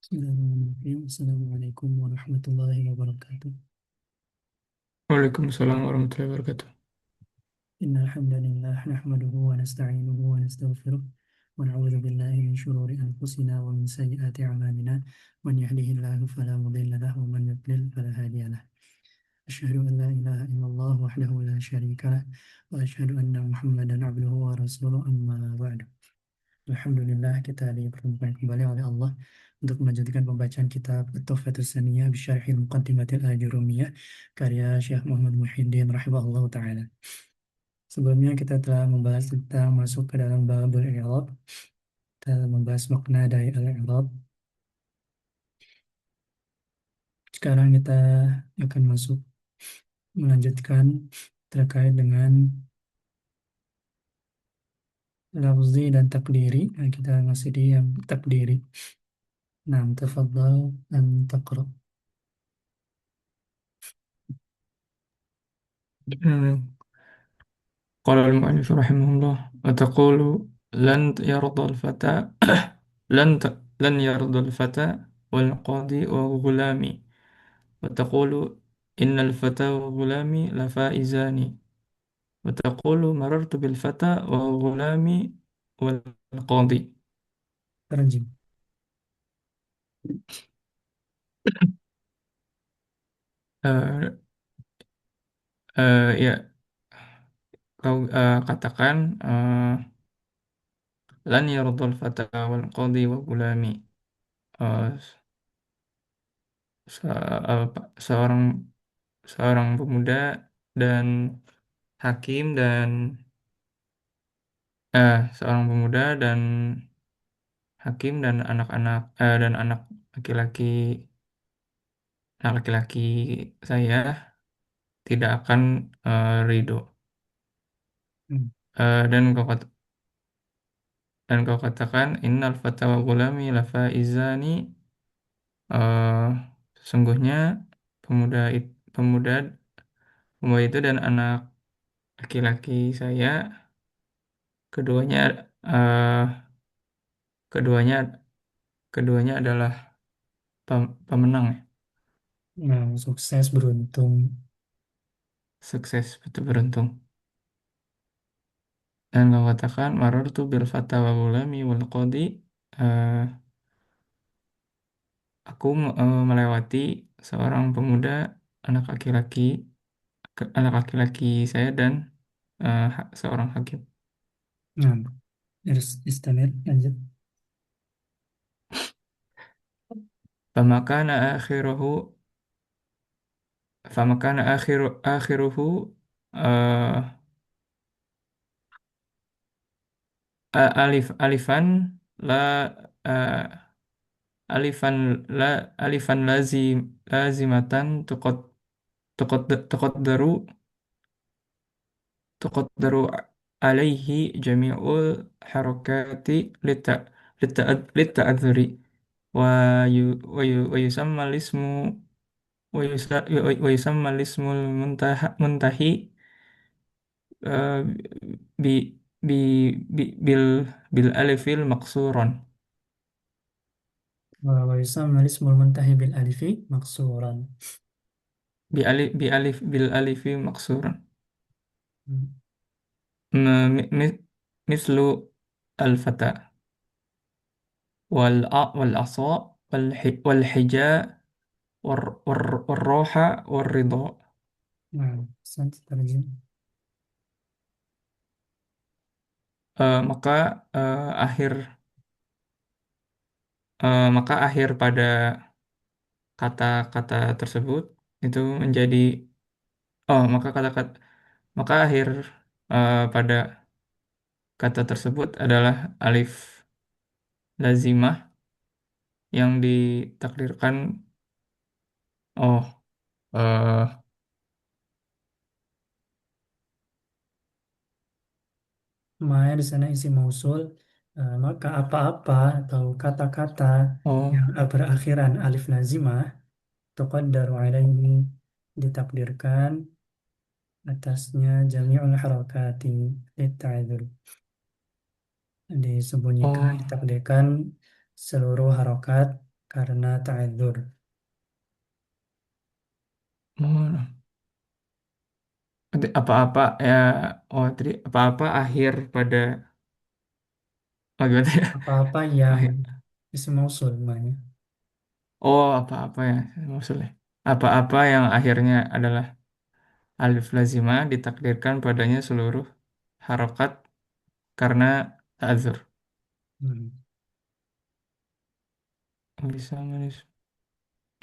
Bismillahirrahmanirrahim. Assalamualaikum warahmatullahi wabarakatuh. Waalaikumsalam warahmatullahi wabarakatuh. Innal hamdalillah nahmaduhu wa nasta'inuhu wa nastaghfiruh wa na'udzu billahi min shururi anfusina wa min sayyiati a'malina. Man yahdihillahu fala mudilla lahu wa man yudlil fala hadiya lahu. Asyhadu an la ilaha illallah wahdahu la syarika lah wa asyhadu anna Muhammadan abduhu wa rasuluh amma ba'du. Alhamdulillah kita dipertemukan kembali oleh Allah untuk melanjutkan pembacaan kitab Tuhfatus Saniyah Bisyarhil Muqaddimatil Ajurumiyah karya Syekh Muhammad Muhyiddin rahimahullah ta'ala. Sebelumnya kita telah membahas tentang masuk ke dalam babul i'rab. Kita membahas makna dari al-i'rab. Sekarang kita akan masuk melanjutkan terkait dengan lafzi dan takdiri. Nah, kita masih di yang takdiri. Nah, tafadhal an taqra. Qala al-mu'allif rahimahullah wa taqulu lan yarda al-fata lan yarda al-fata wal qadi wa ghulami wa taqulu innal fata wa ghulami la faizani wa taqulu marartu bil fata wa ghulami wal qadi. Terjemah. Eh, ya, kau katakan lan yarda al-fata wal qadi wa ghulami. Eh, seorang seorang pemuda dan hakim dan seorang pemuda dan hakim dan anak-anak dan anak laki-laki saya tidak akan ridho. Hmm. Dan kau katakan innal fata wa gulami la faizani, eh sesungguhnya pemuda pemuda pemuda itu dan anak laki-laki saya keduanya eh keduanya keduanya adalah pemenang, ya. Nah, sukses beruntung. Sukses, betul, beruntung. Dan kau katakan marartu bil fata wa gulami wal qadi, eh, aku melewati seorang pemuda, anak laki-laki anak laki-laki saya dan seorang hakim. Nah, harus istamir, lanjut. Famakana akhiruhu famakana akhiruhu eh, alifan la eh, alifan lazimatan tuqad tuqaddaru tuqaddaru alaihi jami'ul harakati litta'adzuri wa yusamma lismu wa yusamma lismul muntahi eh, bi bi bil alifil maksuron, Wa yusamma ismul muntahi bil alifi maksuran. bil alifi maksuron. Hmm. Mislu al-fata wal asa wal hija wal roha wal ridho. Nah, terjemah. Maka eh, akhir maka akhir pada kata-kata tersebut itu menjadi oh maka kata-kata maka akhir pada kata tersebut adalah alif lazimah yang ditakdirkan. Oh, eh, Maya di sana isi mausul, maka apa-apa atau kata-kata oh, yang berakhiran alif lazimah, tuqaddaru alaihi, ditakdirkan atasnya jami'ul harakati litta'adzur, disembunyikan, oh, ditakdirkan seluruh harokat karena ta'adzur. Oh, apa-apa ya, oh tadi apa-apa akhir pada, oh gimana ya? Apa-apa yang Akhir. isim mausul namanya. Oh, apa-apa ya maksudnya. Apa-apa yang akhirnya adalah alif lazimah ditakdirkan padanya seluruh harokat karena ta'adzur. Hmm. Bisa manis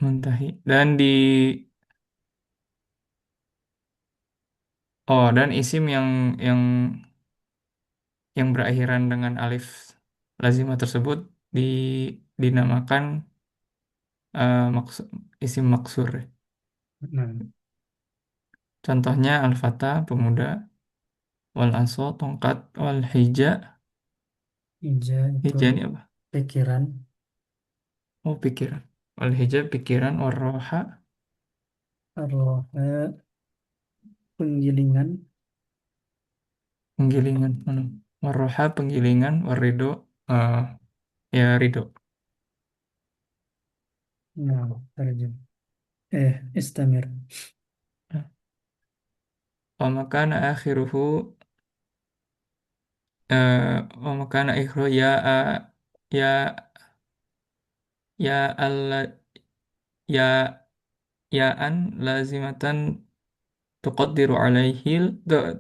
muntahi. Dan di oh dan isim yang yang berakhiran dengan alif lazimah tersebut di dinamakan isim maksur. Nah, Contohnya al-fata pemuda, wal aso tongkat, wal hija. ija itu Hija ini apa? pikiran, Oh, pikiran. Wal hija pikiran, wal roha arloha penggilingan, penggilingan. Mana? Wal roha penggilingan, wal ridho eh, ya ridho. nah, terjem. Istamir. Wa makana akhiruhu wa makana ikhru ya ya al ya an lazimatan tuqaddiru alaihi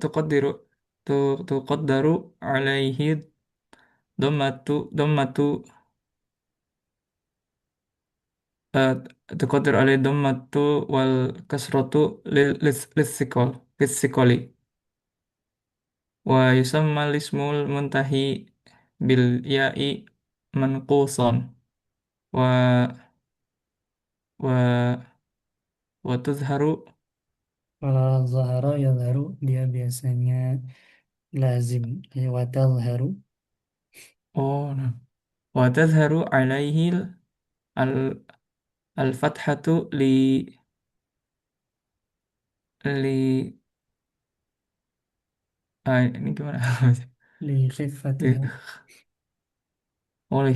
tuqaddiru tuqaddaru alaihi dhammatu eh, tuqaddaru alaihi dhammatu wal kasratu lisikoli wa yusamma lismul muntahi bil ya'i manqusan wa wa wa tuzharu. Kalau zahara ya zaharu dia biasanya lazim. Wa tazharu Oh, nah. Wa tazharu alaihi al al fathatu li ini gimana? li Li- khiffatiha. oh, li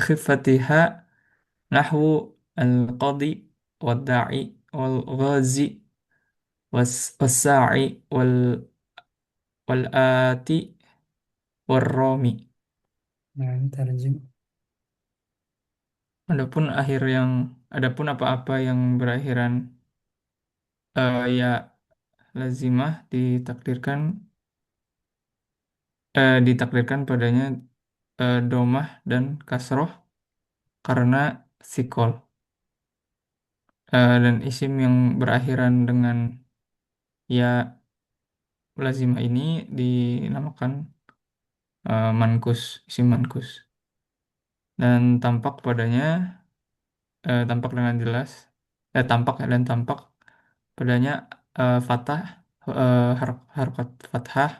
khifatiha nahwu al qadi wad da'i wal ghazi was sa'i wal ati war rami. Nah, terjem. Adapun akhir yang adapun apa-apa yang berakhiran ya lazimah ditakdirkan padanya domah dan kasroh karena sikol. Dan isim yang berakhiran dengan ya lazimah ini dinamakan mankus, isim mankus. Dan tampak dengan jelas, tampak ya, dan tampak padanya fathah, harokat fathah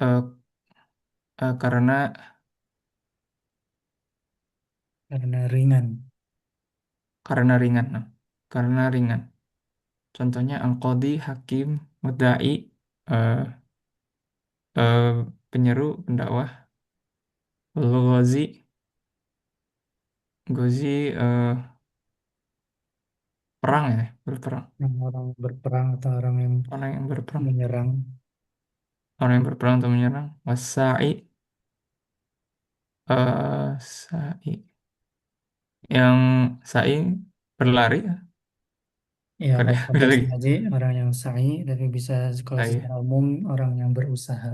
eh, karena Karena ringan. ringan. Nah, karena ringan. Contohnya al-qadi, hakim, mudda'i, eh, eh, penyeru, pendakwah, al-ghazi, ghazi perang ya, berperang. Yang orang berperang atau orang yang Orang yang berperang, menyerang. orang yang berperang atau menyerang. Wasai, sa'i, yang sa'i berlari ya, Ya, bukan ya, kalau beda konteks lagi. haji orang yang sa'i, tapi bisa kalau Sa'i, secara umum orang yang berusaha.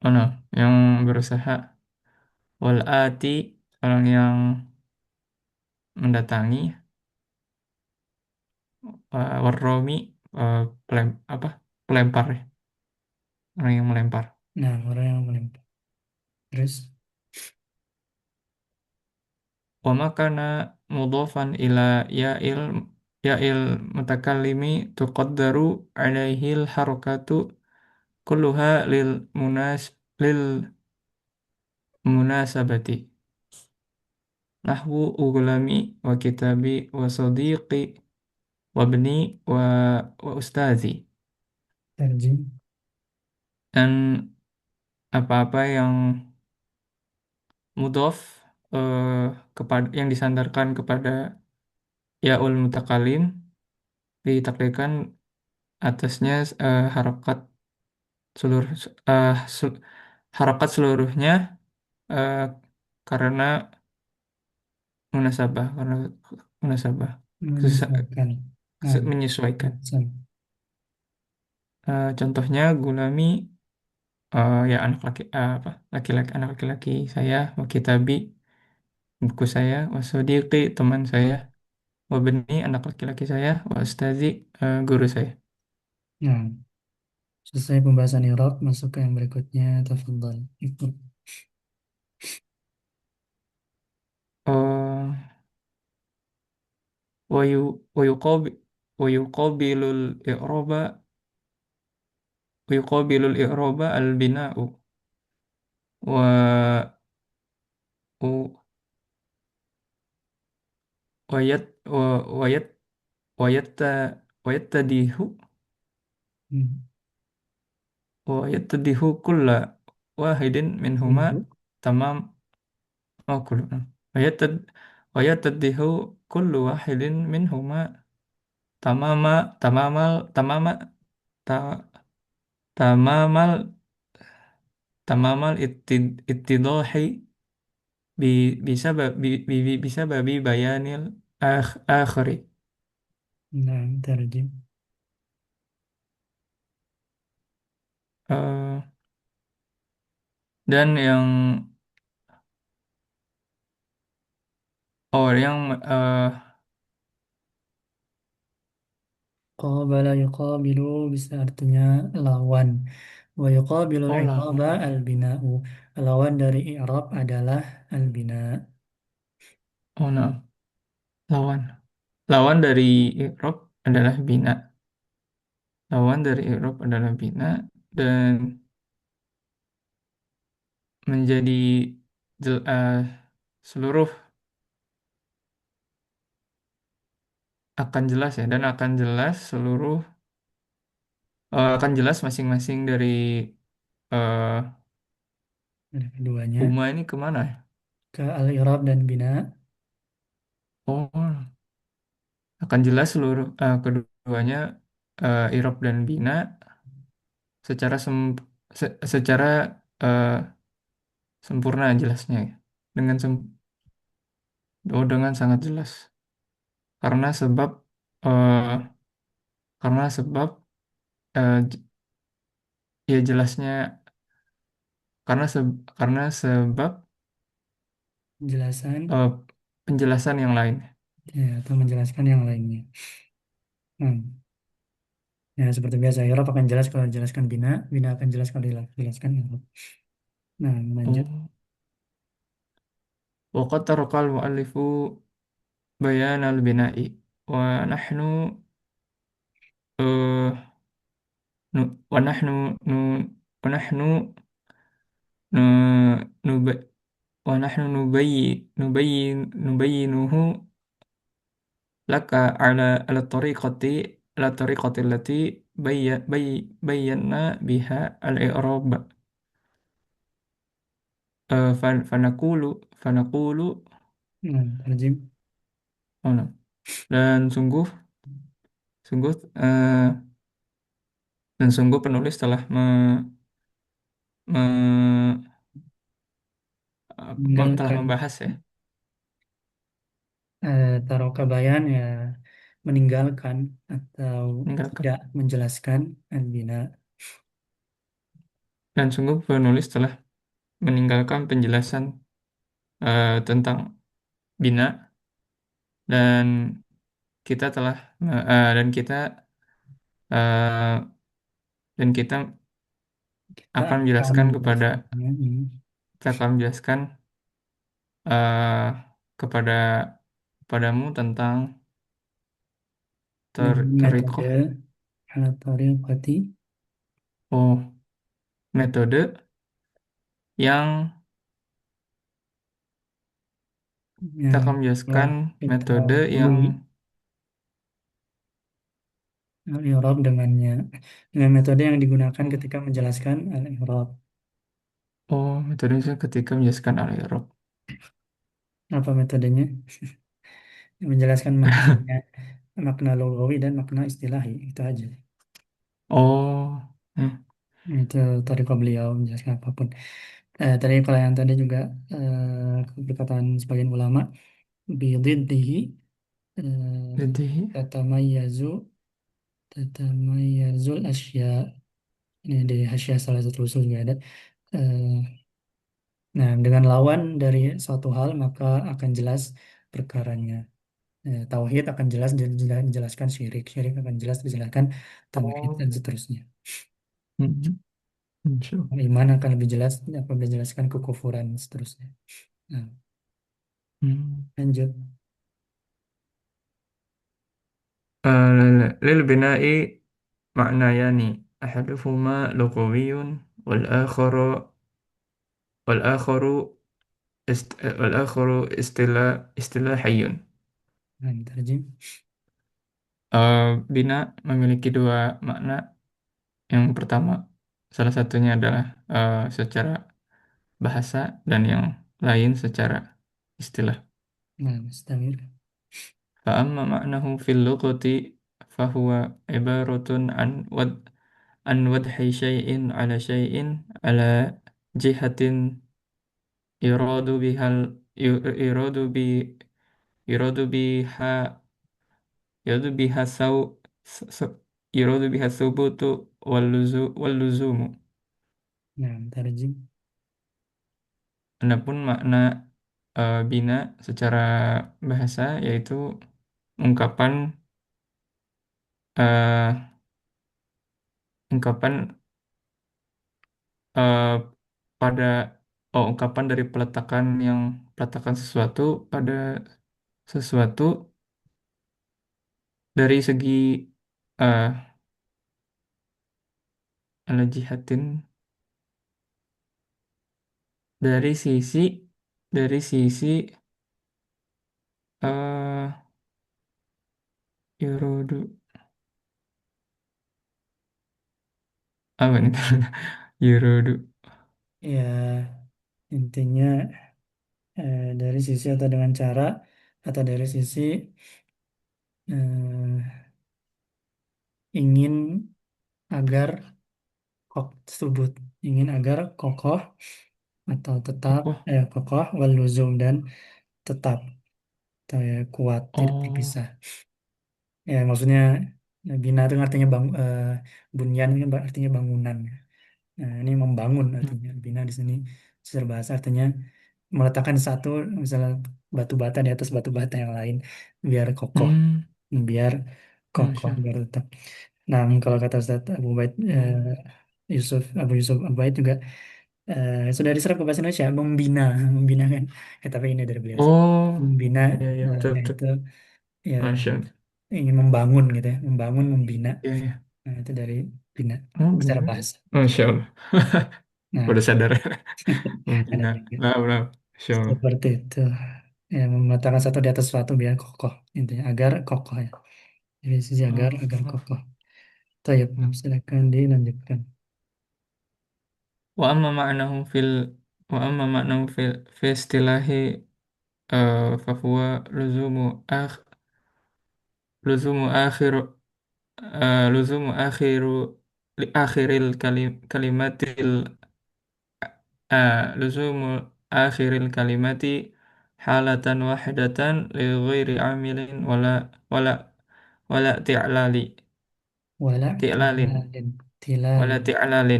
oh no, yang berusaha. Wal ati, orang yang mendatangi. Warromi, apa, pelempar ya, orang yang melempar. Nah, orang yang melempar. Terus, Wa makana mudhafan ila ya'il ya'il mutakallimi tuqaddaru alaihi harakatu kulluha lil munasabati nahwu ughlami wa kitabi wa sadiqi wa bni wa ustazi. terjem. Dan apa-apa yang mudhaf eh, kepada yang disandarkan kepada yaul mutakalim ditakdirkan atasnya harokat seluruh eh, sel- harokat seluruhnya eh, karena munasabah karena munasabah Sesa- menyesuaikan. Nah, menyesuaikan. sama. Contohnya gulami ya anak laki apa laki-laki anak laki-laki saya wa kitabi buku saya wasodiqi teman saya wabeni anak laki-laki saya wa ustazi guru saya. Nah, selesai pembahasan Irak, masuk ke yang berikutnya. Tafadhal. Ikut. uh, wayu wayuqabi wayuqabilul i'raba wayuqabilul i'raba al bina'u wa u- wayat wa wayat wayatta wayattadihu Hmm. wayattadihu kulla wahidin minhuma Ibu. tamam kullu wayattad wayattadihu kullu wahidin minhuma tamama tamama ta, tamamal tamamal ittidahi bisa bisa babi bayanil akhiri. Nah, terjem. Eh, dan yang yang Qabala yuqabilu bisa artinya lawan. Wa yuqabilu al-i'raba lawan. al-bina'u. Lawan dari i'rab adalah al-bina. Nah, lawan lawan dari i'rab adalah bina. Lawan dari i'rab adalah bina dan menjadi seluruh akan jelas ya dan akan jelas seluruh akan jelas masing-masing dari eh, Nah, keduanya Uma ini kemana ya? ke al-i'rab dan bina. Oh, akan jelas seluruh keduanya Irob dan Bina secara secara eh, sempurna jelasnya ya. Dengan dengan sangat jelas. Karena sebab eh, karena sebab j- ya jelasnya karena sebab Penjelasan eh, penjelasan yang lain. ya, atau menjelaskan yang lainnya. Hmm. Ya, seperti biasa, i'rab akan jelas kalau dijelaskan bina, bina akan jelas kalau dijelaskan i'rab. Nah, lanjut. Oh, وقد ترك المؤلف بيان البناء ونحن ونحن ونحن نب... ونحن نبينه لك على الطريقة التي بينا بها الإعراب فنقول Nah, terjem. oh, no. dan sungguh sungguh dan sungguh penulis telah me- telah Meninggalkan membahas ya taroka bayan ya, meninggalkan atau meninggalkan tidak menjelaskan al-bina. dan sungguh penulis telah meninggalkan penjelasan tentang bina dan kita telah dan eh, kita Kita akan akan menjelaskan menjelaskannya ini kita akan menjelaskan eh, kepada padamu tentang dengan metode torikoh ala tariqati oh metode yang kita yang akan telah menjelaskan metode yang ketahui al-i'rab dengannya, dengan metode yang digunakan oh, ketika menjelaskan al-i'rab. metode ketika menjelaskan al-i'rab Apa metodenya? Menjelaskan maknanya, makna logawi dan makna istilahi, itu aja. Oh, hmm, Itu tadi kalau beliau menjelaskan apapun. Tadi kalau yang tadi juga perkataan sebagian ulama, bididdihi jadi tatamayyazu tatamayyazul asya. Ini di hasyiah salah satu usul juga ada. Eh, nah, dengan lawan dari suatu hal maka akan jelas perkaranya. Tauhid akan jelas dijelaskan syirik, syirik akan jelas dijelaskan tauhid oh, dan seterusnya. hmm, insya Allah. Iman akan lebih jelas apabila dijelaskan kekufuran seterusnya. Nah, Hmm. lanjut. للبناء معنيان أحدهما لغوي والآخر والآخر والآخر اصطلاحي. Nah, terjem. Bina memiliki dua makna. Yang pertama, salah satunya adalah secara bahasa dan yang lain secara istilah. Nah, mustamir. فأما معناه في اللغة فهو عبارة عن وضع شيء على شيء على جهة يراد بها يراد يراد بها يراد بها س- يراد بها الثبوت واللزوم. Nah, terjem. Adapun makna bina secara bahasa yaitu ungkapan eh, ungkapan eh, pada ungkapan dari peletakan sesuatu pada sesuatu dari segi eh ala jihatin dari sisi dari sisi eh yurodu apa nih yurodu Ya, intinya dari sisi atau dengan cara atau dari sisi eh, ingin agar subut, ingin agar kokoh atau tetap kokoh. kokoh wal luzum dan tetap atau ya, kuat tidak Oh, terpisah. Ya maksudnya bina itu artinya bunyan itu artinya bangunan. Nah, ini membangun hmm, artinya bina di sini secara bahasa artinya meletakkan satu misalnya batu bata di atas batu bata yang lain biar kokoh, hmm, biar kokoh Masya biar tetap. Nah, kalau kata Ustaz Allah. Abu Yusuf Abu Baid juga sudah diserap ke bahasa Indonesia membina, membina kan. Tapi ini dari beliau sih. Oh, Membina ya ya betul betul. yaitu ya Masya Allah. ingin membangun gitu ya, membangun, membina. Ya ya. Nah, itu dari bina Oh secara benar. bahasa. Masya Allah. Nah, Baru sadar. ada Membina. juga Nah, benar. Masya Allah. seperti itu. Ya, meletakkan satu di atas suatu biar kokoh, intinya agar kokoh ya. Dari sisi agar Oh, kokoh. Tayyip, nah. silakan dilanjutkan. وأما معناه وأما معناه في اصطلاح فهو لزوم آخر لزوم آخر الكلمات لزوم آخر الكلمات حالة واحدة لغير عامل ولا ولا Wala تعلال tilalin. Tilalin. تعلال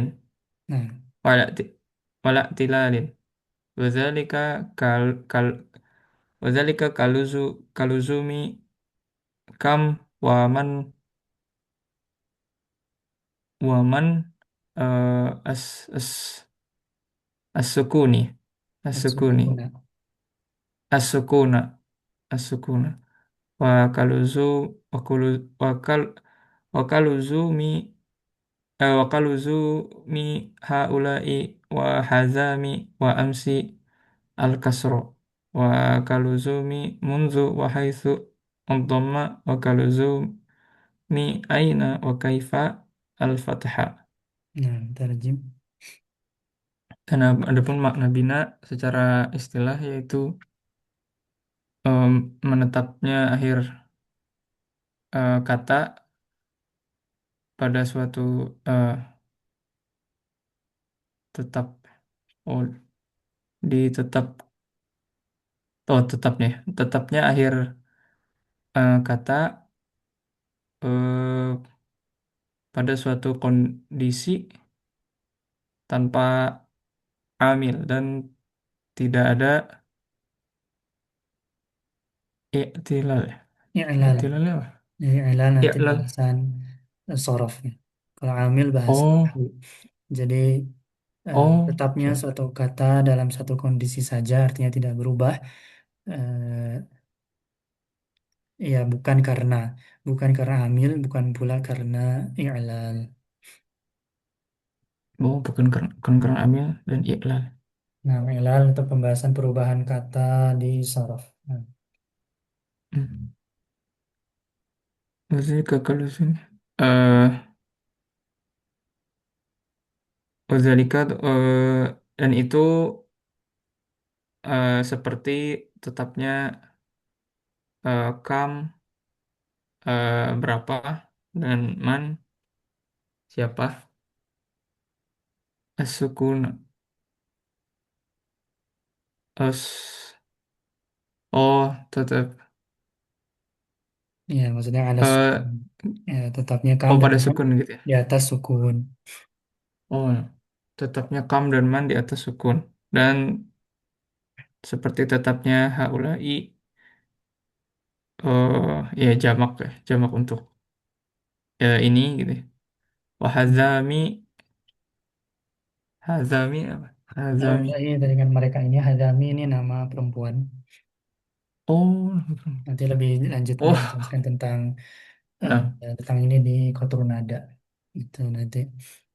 Nah, ولا ت- ولا اعتلال. وذلك وذلك كلزوم كم ومن ومن أس السكوني السكوني as-sukuna. السكونة السكونة وكل وكلزوم وكلزوم هؤلاء وحزام وأمس الكسر وكلزوم منذ وحيث الضم وكلزوم أين وكيف الفتح. Nah, terjem. Dan adapun makna bina secara istilah yaitu menetapnya akhir kata pada suatu tetap, oh ditetap, oh tetapnya akhir kata eh, pada suatu kondisi tanpa amil dan tidak ada i'tilal ya. I'lal. I'tilal apa? I'lal nanti I'lal. bahasan sorofnya. Kalau amil bahasa Oh, nahwu. Jadi oh, tetapnya siap. suatu kata dalam satu kondisi saja artinya tidak berubah. Ya bukan karena amil, bukan pula karena i'lal. Oh, bukan karena amil dan i'lal. Nah, i'lal untuk pembahasan perubahan kata di sorof. Nah, Hmm. Maksudnya gagal di sini. Eh, Wadzalika, dan itu seperti tetapnya kam, berapa, dan man, siapa, as-sukun, as, oh tetap, ya maksudnya ada sukun. eh, Ya, tetapnya kam oh dan pada man sukun gitu ya. di atas sukun. Oh, tetapnya kam dan man di atas sukun, dan seperti tetapnya haulai, ya jamak untuk ini gitu ya. Wahazami, hazami apa? Oh, Hazami. ini tadi kan mereka ini Hadami ini nama perempuan. Oh, Nanti lebih lanjutnya oh, dijelaskan tentang eh, nah, tentang ini di Qatrun Nada. Itu nanti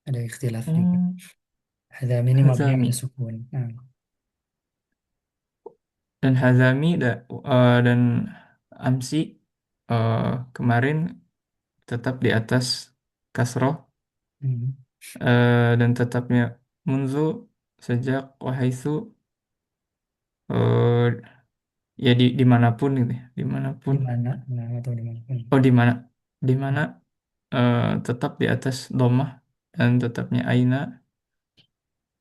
ada ikhtilaf juga. oh, Hadami ini mabni ala hazami. sukun. Nah, Dan hazami dan amsi, eh, kemarin tetap di atas kasroh, hmm. dan tetapnya munzu, sejak, wahaisu, eh, ya dimanapun gitu ya, dimanapun, Di mana? Nah, atau di mana? oh di mana tetap di atas domah, dan tetapnya aina,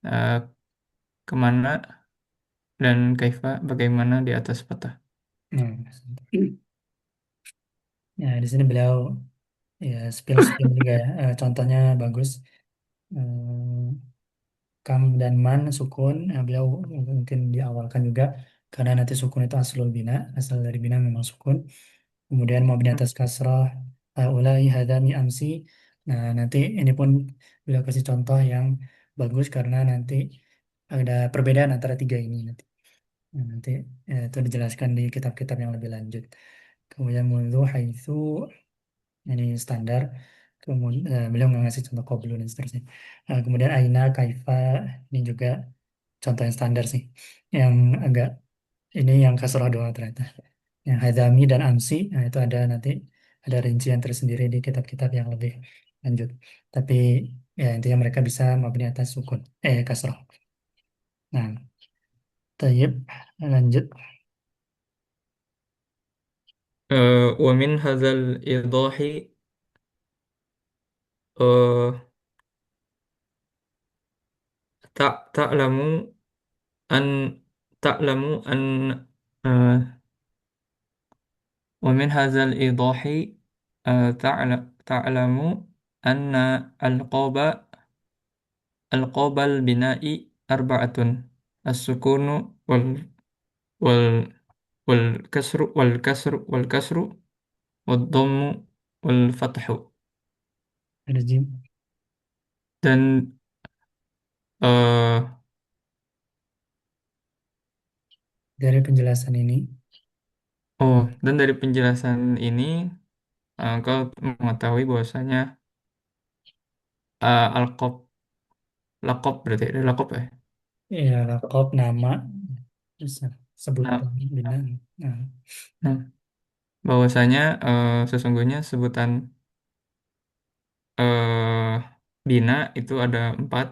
eh, kemana, dan kaifa, bagaimana di atas patah. Nah, ya di sini beliau ya spill-spill juga ya. Contohnya bagus. Kam dan man sukun. Beliau mungkin diawalkan juga karena nanti sukun itu aslul bina, asal dari bina memang sukun. Kemudian mabni atas kasrah, ulai hadami amsi. Nah, nanti ini pun beliau kasih contoh yang bagus karena nanti ada perbedaan antara tiga ini nanti. Nah, nanti itu dijelaskan di kitab-kitab yang lebih lanjut. Kemudian mundu haitsu ini standar. Kemudian beliau nggak ngasih contoh qablu dan seterusnya. Kemudian aina, kaifa ini juga contoh yang standar sih. Yang agak ini yang kasroh doang ternyata. Yang hadami dan amsi, nah itu ada nanti ada rincian tersendiri di kitab-kitab yang lebih lanjut. Tapi ya intinya mereka bisa mabni atas sukun, kasroh. Nah, tayyib lanjut. Wa min hadzal idahi, eh, ta'lamu an ta'lamu an wa min hadzal idahi, ta'lamu anna alqaba alqabal bina'i arba'atun, as-sukunu wal wal wal kasru wad dhammu wal fathu. Rejim. Dan eh Dari penjelasan ini, dan dari penjelasan ini, kau mengetahui bahwasanya alqab, lakop berarti ada lakop ya. ya lakop nama, terus Nah, sebutan bina. Nah, nah, bahwasanya sesungguhnya sebutan eh bina itu ada empat,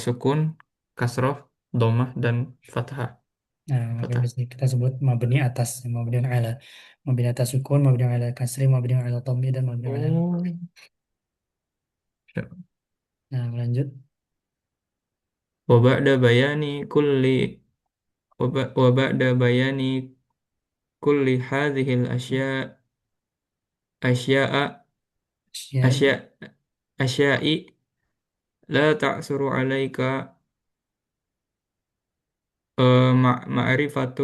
sukun, kasroh, domah, dan fathah. Nah, maka Fathah. bisa kita sebut mabni atas, mabni ala, mabni atas sukun, mabni ala kasri, mabni ala dhammi dan mabni ala. Oh. Nah, lanjut. وبعد بيان كل وبعد بيان كل هذه الأشياء أشياء Asya, أشياء أشياء لا تعثر عليك معرفة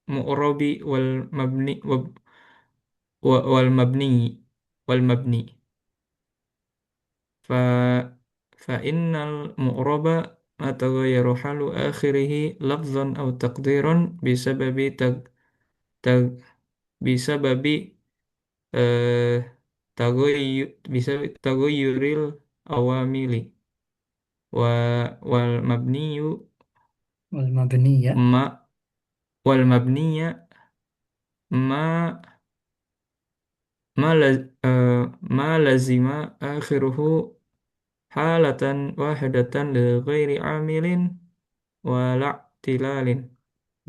المعرب والمبني والمبني والمبني ف فإن المعرب ما تغير حال آخره لفظا أو تقديرا بسبب تغ... بسبب بسبب تغير العوامل و... والمبني wal mabniya. ما والمبني ما ما لزم آخره حالة واحدة لغير عامل ولا اعتلال.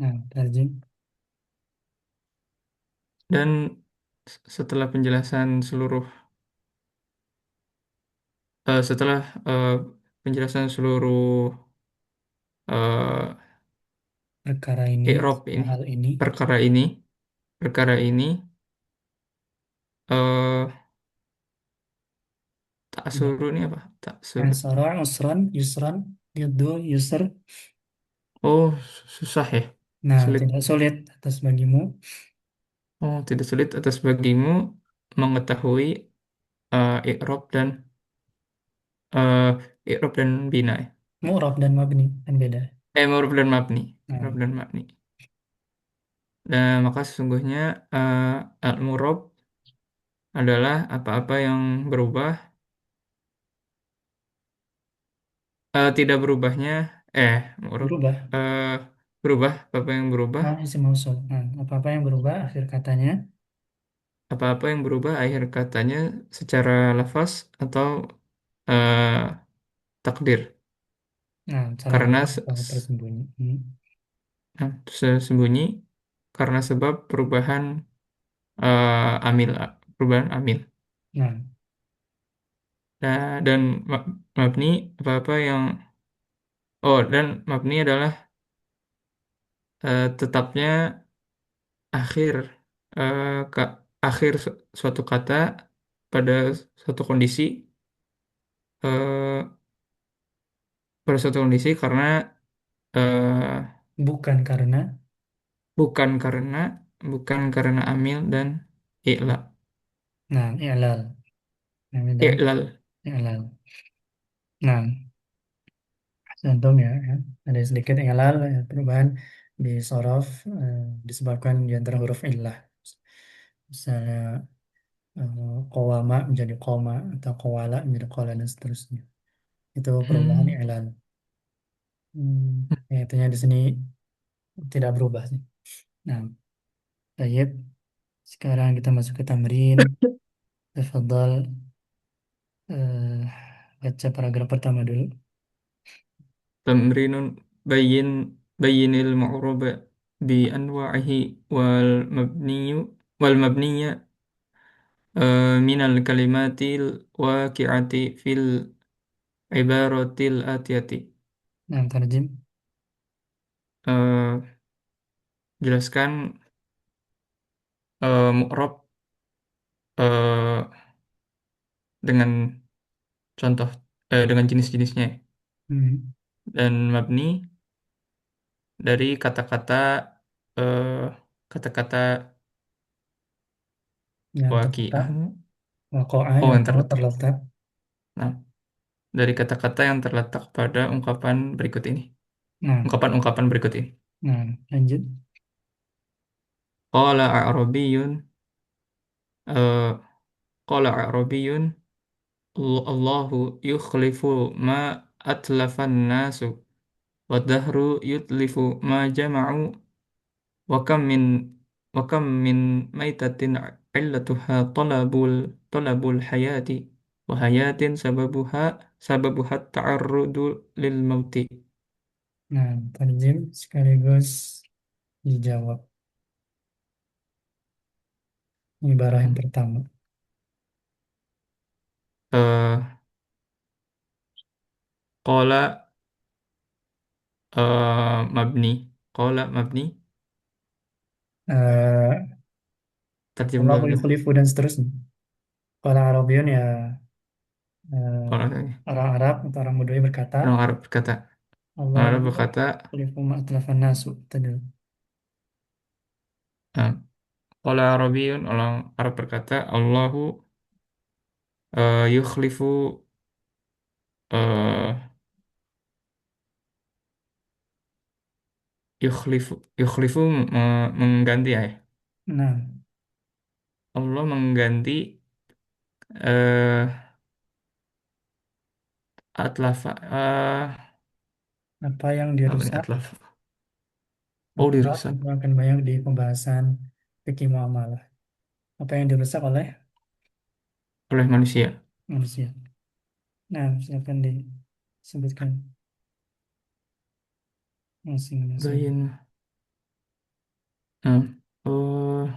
Nah, tarjim. Dan setelah penjelasan seluruh setelah eh, penjelasan seluruh eh, Perkara ini, i'rab ini hal ini. perkara ini perkara ini eh tak Ya. suruh ini apa tak suruh Asara, usran, yusran, yuddu, yusr. oh susah ya Nah, sulit tidak sulit atas bagimu. oh tidak sulit atas bagimu mengetahui i'rab dan eh i'rab dan bina ya. Mu'rab dan mabni kan beda. Ma'ruf dan mabni Nah, i'rab dan mabni dan maka sesungguhnya al-murab adalah apa-apa yang berubah tidak berubahnya murab berubah. eh berubah apa yang berubah Nah, isim mausul. Nah, apa-apa yang berubah akhir katanya. apa-apa yang berubah akhir katanya secara lafaz atau eh, takdir Nah, cara karena lafaz atau tersembunyi. sesembunyi karena sebab perubahan amil perubahan amil. Nah, Dan mabni apa-apa yang dan mabni adalah tetapnya akhir eh, ka, akhir suatu kata pada suatu kondisi eh, pada suatu kondisi karena eh, bukan karena. bukan karena bukan karena amil dan i'la Nah, i'lal. Nah, dan i'lal. i'lal. Nah, contoh ya, ya. Ada sedikit i'lal, ya, perubahan di sorof disebabkan di antara huruf illah. Misalnya qawama menjadi koma atau qawala menjadi qala dan seterusnya. Itu perubahan Hmm. i'lal. Ya, itunya di sini tidak berubah sih. Nah, baik. Sekarang kita masuk ke tamrin. Tafadhal, eh, baca paragraf pertama dulu. Tamrinun bayin bayinil ma'ruba bi anwa'ihi wal mabniya minal kalimatil waqi'ati fil ibaratil atiyati. Nah, tarjim. Eh, jelaskan mu'rab eh, dengan contoh dengan jenis-jenisnya Hmm. dan mabni dari kata-kata eh, kata-kata Yang terletak, waqi'ah wakoa oh yang yang tahu terletak terletak. nah dari kata-kata yang terletak pada ungkapan berikut ini Nah, ungkapan-ungkapan berikut ini nah, lanjut. qala a'rabiyyun eh, qala a'rabiyyun Allahu yukhlifu ma atlafan nasu wa dahru yutlifu ma jama'u وكم من وكم من ميتة علتها طلب الحياة وحياة سببها التعرض للموت Nah, tarjim sekaligus dijawab. Ibarah yang pertama. eh Qala mabni. Qala mabni. Eh, Terjem Allahu dulu. yukhlifu dan seterusnya. Kalau Arabiyun ya eh, Orang ini, orang Arab atau orang Badui berkata, orang Arab berkata. Orang Allahu Arab berkata, yukhlifu ma'atlafan nasu. Tadi. eh, Qala Arabiyun, orang Arab berkata, Allahu yukhlifu eh, yukhlifu mengganti ya. Nah, Allah mengganti eh atlafa apa yang apa nih dirusak atlafa? Oh, atau dirusak itu akan banyak di pembahasan fikih muamalah. Apa yang dirusak oleh oleh manusia. manusia. Nah, silakan disebutkan masing-masing. Bayin. Nah, oh,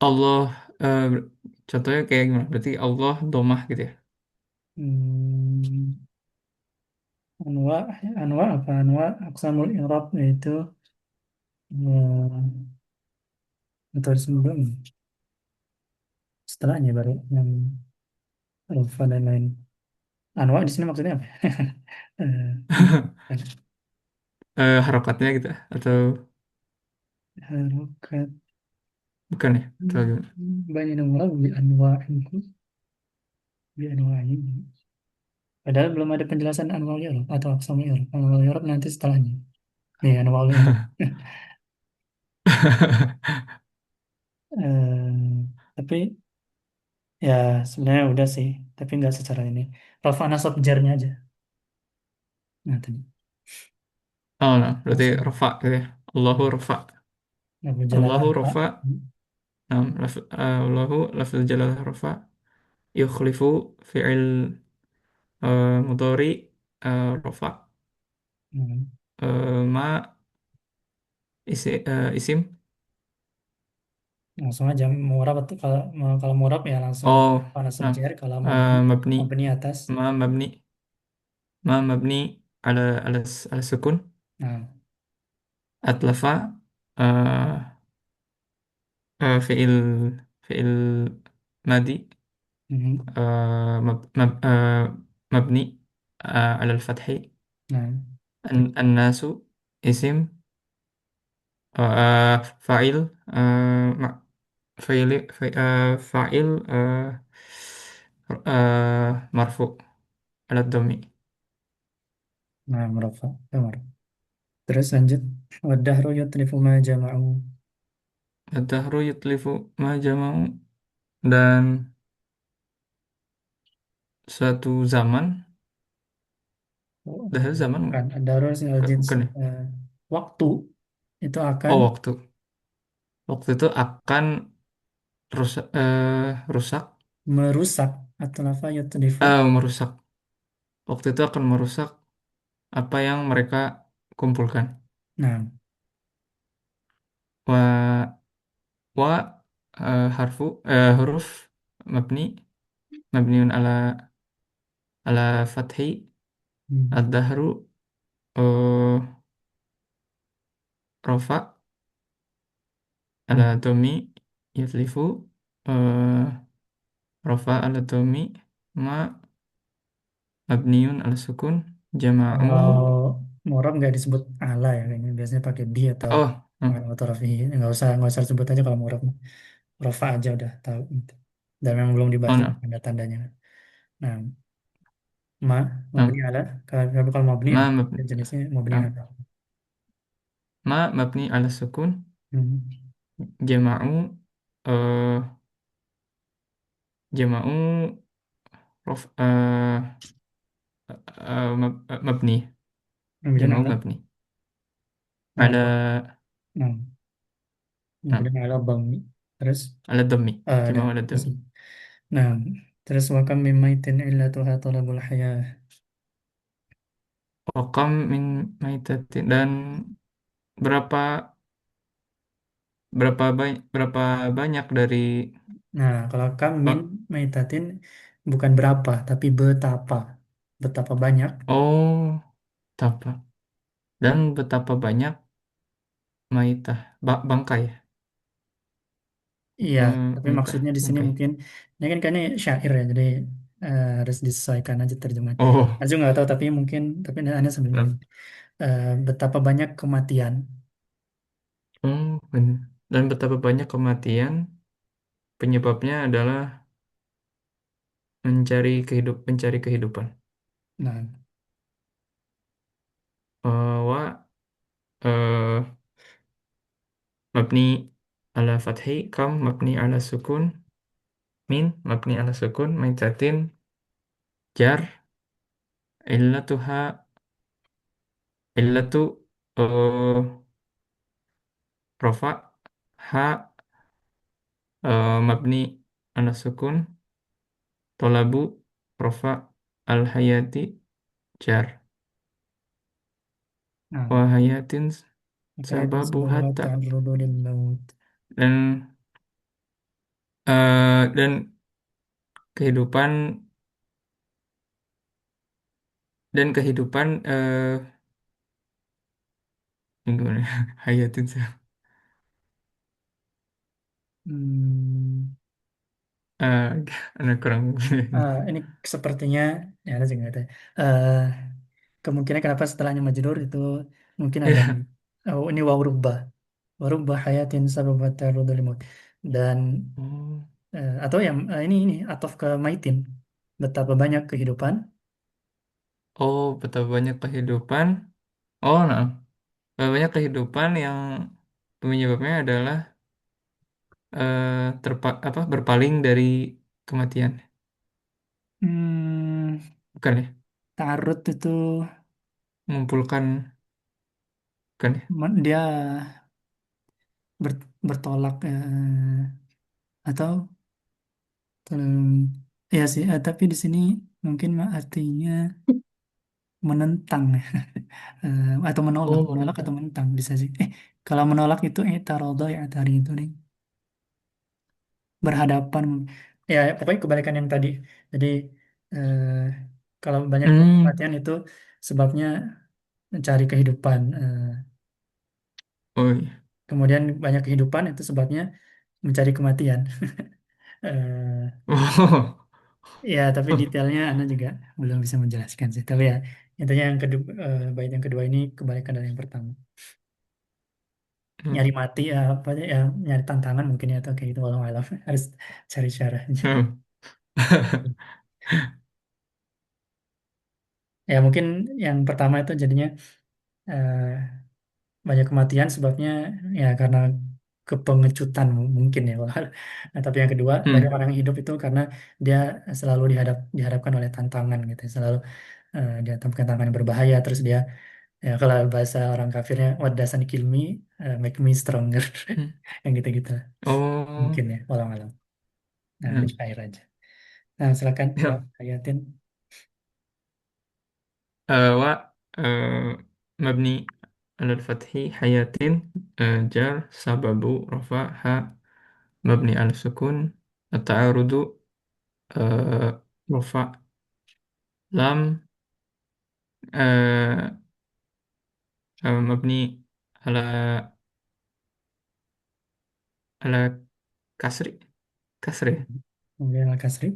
Allah contohnya kayak gimana? Berarti Allah domah gitu ya. Hmm, anwa, anwa apa anwa aksamul i'rab yaitu atau sebelum setelahnya baru yang alfa dan lain. Anwa di sini maksudnya apa? Eh, Harokatnya gitu atau harokat bukan ya? Atau gimana? banyak nomor bi anwa'in bi anwa'in. Padahal belum ada penjelasan anwal i'rab atau aqsam i'rab. Anwal i'rab nanti setelahnya. Nih anwal i'rab. Tapi ya sebenarnya udah sih, tapi nggak secara ini. Rafa nasab jarnya aja. Nah tadi. Oh, nah, berarti Nasab. rafa gitu ya. Allahu rafa. Abu Jalalah Allahu Pak. rafa. Nah, Allahu lafzul jalalah rafa. Yukhlifu fi'il mudhari rafa. Hmm. Ma isim. Langsung aja murab atau kalau murab ya langsung Oh, nasab nah, jar kalau mabni mabni. mabni atas. Mabni. Mabni ala ala sukun. Nah, Atlafa fi'il fi'il madi mhm. mabni ala al-fathi Nah, an-nasu isim fa'il ma- fa'il marfu ala dhammi nah murafa, kamar. Terus lanjut. Wadahru yutlifu ma jama'u. ad-dahru yutlifu ma jama'u dan suatu zaman Oh, dahar zaman bukan. Ad-dahru al jins. bukan ya. Waktu itu akan Oh, waktu itu akan rusak merusak atau lafa yutlifu. merusak waktu itu akan merusak apa yang mereka kumpulkan. Nah, Wa wa huruf mabni mabniun ala fathi hmm. ad-dahru rofa ala Hmm. domi yutlifu uh, rofa ala domi ma mabniun ala sukun jama'u. Kalau murab nggak disebut ala ya, kayaknya biasanya pakai bi atau Oh, atau rafi. Nggak usah sebut aja kalau murab. Rafa aja udah tahu gitu. Dan memang belum dibahas oh juga no, tanda-tandanya. Nah, ma mabni no. ala kalau mabni Ma apa? mabni Jenisnya mabni ah, ala. ma mabni ala sukun Hmm. jama'u jama'u mabni Kemudian jama'u ala mabni ala ala nah, nah, kemudian ala bami. Terus ala dhammi ada jama'u ala terus. dhammi Nah, terus wakam mimaitin illatuha talabul hayah. Wakam min maitatin dan berapa berapa banyak dari Nah, kalau kam min Pak? maitatin bukan berapa, tapi betapa. Betapa banyak. Oh, betapa dan betapa banyak maitah bangkai Iya, tapi maitah maksudnya di sini bangkai. mungkin ini kan ini syair ya, jadi harus disesuaikan aja terjemahan. Oh, Aku juga nggak tahu, tapi mungkin tapi Anda sambil nah. nyari. Betapa banyak kematian. Oh, benar. Dan betapa banyak kematian penyebabnya adalah mencari kehidupan. Nah, Wa mabni ala fathi kam mabni ala sukun min mabni ala sukun maitatin jar illatuha illatu rofa ha mabni ala sukun tolabu rofa al hayati jar nah, wa hayatin makanya sababu sebab hatta ta'arrudu lil maut. dan dan kehidupan kehidupan gimana hayatin Hmm, eh anak kurang ini sepertinya ya ada juga ada. Eh, Kemungkinan kenapa setelahnya majrur itu mungkin ada nih. ya. Oh, ini waw rubah. Waw rubah hayatin sababat ta'arrudu lil maut. Dan Oh, atau yang ini atof ke maitin. Betapa banyak kehidupan. oh, betapa banyak kehidupan. Oh, nah, betapa banyak kehidupan yang penyebabnya adalah berpaling dari kematian. Hmm, Bukan ya? ta'arrud itu Mengumpulkan, bukan ya? dia bertolak atau ya sih, tapi di sini mungkin artinya menentang ya. Atau menolak, Oh, menolak atau menentang. menentang bisa sih. Kalau menolak itu tarodo ya tadi itu nih berhadapan. Ya pokoknya kebalikan yang tadi. Jadi eh, kalau banyak Hmm. kematian itu sebabnya mencari kehidupan. Oh, iya. Kemudian banyak kehidupan itu sebabnya mencari kematian. Eh, Ya, tapi Oh. detailnya Anda juga belum bisa menjelaskan sih. Tapi ya, intinya yang kedua, bait yang kedua ini kebalikan dari yang pertama. Hmm. Nyari mati ya, apa ya, nyari tantangan mungkin ya atau kayak gitu. Walau alam harus cari caranya. Hmm. Ya mungkin yang pertama itu jadinya eh, banyak kematian sebabnya ya karena kepengecutan mungkin ya. Nah, tapi yang kedua banyak Hmm. orang yang hidup itu karena dia selalu dihadapkan oleh tantangan gitu. Selalu dihadapkan tantangan yang berbahaya, terus dia ya kalau bahasa orang kafirnya what doesn't kill me make me stronger. Hmm. Yang gitu-gitu Oh, mungkin ya walau alam. Nah itu hmm. cair aja. Nah silakan Mbak Ya. Hayatin. Wa mabni alal fathi hayatin jar sababu rafa ha mabni al sukun at-ta'arudu rafa lam eh, mabni ala ala kasri kasri Kemudian Al-Kasri.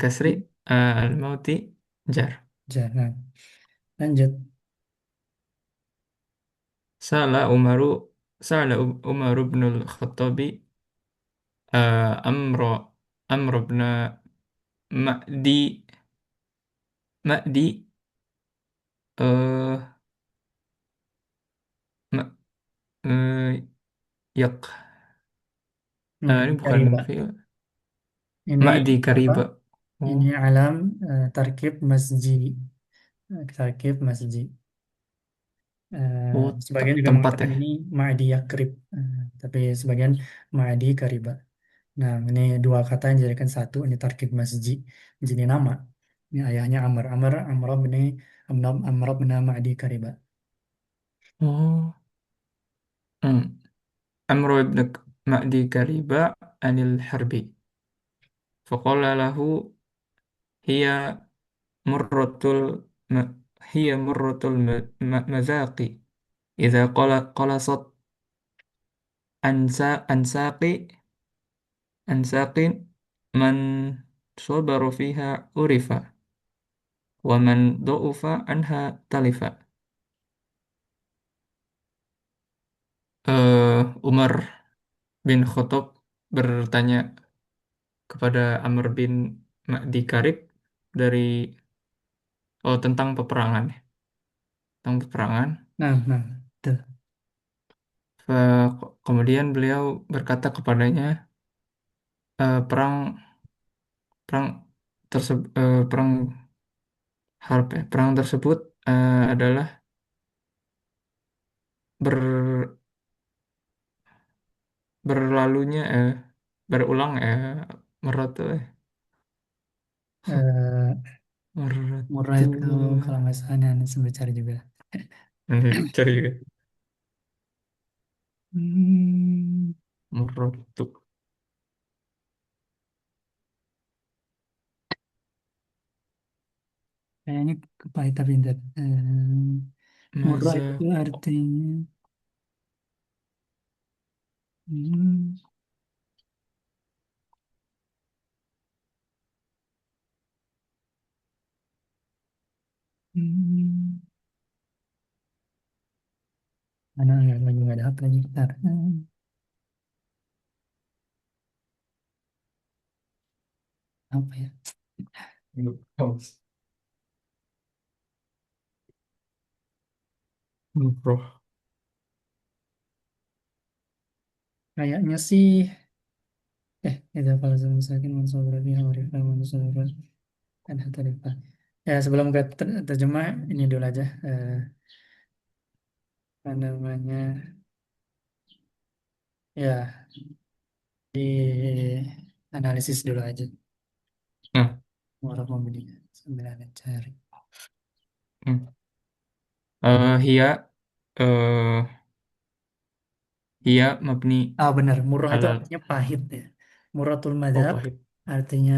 kasri al mauti jar Jangan lanjut. sala umaru sala umaru bin khattabi amro amro bin ma'di ma'di eh ma- eh, yak ini bukan Kariba. fi'il Ini ma'di apa? kariba Ini oh alam tarkib masjid. Tarkib masjid. oh Sebagian juga tempat mengatakan ya ini Ma'di Yakrib, tapi sebagian Ma'di Kariba. Nah, ini dua kata yang dijadikan satu, ini tarkib masjid, jadi nama. Ini ayahnya Amr. Amr bin Ma'di Kariba. Oh, hmm. Amr ibn Ma'di Kariba anil harbi. Faqala lahu hiya murratul ma hiya murratul mazaqi. Idza qalasat ansaqi ansaqin man sabaru fiha urifa wa man du'ufa anha talifa. Umar bin Khattab bertanya kepada Amr bin Ma'di Karib dari tentang peperangan, tentang peperangan. Nah, betul. Kemudian beliau berkata kepadanya, perang perang perang harb ya, perang tersebut adalah ber berlalunya berulang merat Eh, Murrah meratu itu kalau nggak salah ini sebentar juga. cari juga Hmm, meratu kayaknya kepahitan pintar. Murrah itu mazak artinya hmm, hmm, mana ya, lagi nggak ada apa lagi. Bentar. Apa ya? Umroh. Kayaknya sih itu kalau misalkan mansur lebih harifah mansur dan hatarifah. Ya sebelum ke terjemah ini dulu aja apa namanya ya di analisis dulu aja Nah, orang membeli sambil anda cari. hmm. Hia hia mabni Benar, murah itu alal artinya pahit ya. Muratul oh madhab pahit. artinya